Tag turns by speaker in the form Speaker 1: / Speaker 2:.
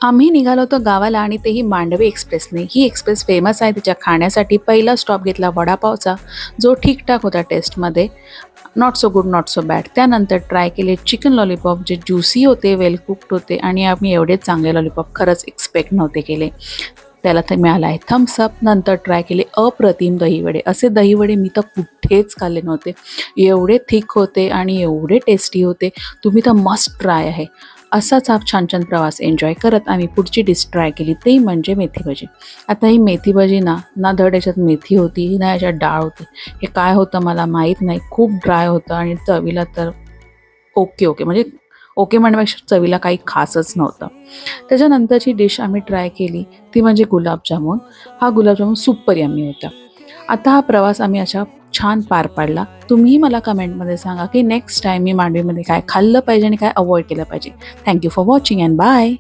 Speaker 1: आम्ही निघालो होतो गावाला आणि तेही मांडवी एक्सप्रेसने. ही एक्सप्रेस फेमस आहे तिच्या खाण्यासाठी. पहिला स्टॉप घेतला वडापावचा, जो ठीकठाक होता टेस्टमध्ये. Not so good, not so bad. त्यानंतर ट्राय केले चिकन लॉलीपॉप, जे ज्युसी होते, वेल कुक्ड होते आणि आम्ही एवढे चांगले लॉलीपॉप खरंच एक्सपेक्ट नव्हते केले. त्याला तर मिळाला आहे थम्सअप. नंतर ट्राय केले अप्रतिम दहीवडे. असे दहीवडे मी तर कुठेच खाल्ले नव्हते. एवढे थिक होते आणि एवढे टेस्टी होते. तुम्ही तर मस्ट ट्राय आहे. असाच हा छान छान प्रवास एन्जॉय करत आम्ही पुढची डिश ट्राय केली, ती म्हणजे मेथी भजी. आता ही मेथी भजी ना धड याच्यात मेथी होती ना याच्यात डाळ होती. हे काय होतं मला माहीत नाही. खूप ड्राय होतं आणि चवीला तर ओके ओके म्हणजे ओके म्हणण्यापेक्षा चवीला काही खासच नव्हतं. त्याच्यानंतरची डिश आम्ही ट्राय केली ती म्हणजे गुलाबजामुन. हा गुलाबजामुन सुपर यम्मी होता. आता हा प्रवास आम्ही अशा छान पार पाडला. तुम्हीही मला कमेंटमध्ये सांगा की नेक्स्ट टाईम मी मांडवीमध्ये काय खाल्लं पाहिजे आणि काय अवॉइड केलं पाहिजे. Thank you for watching and bye.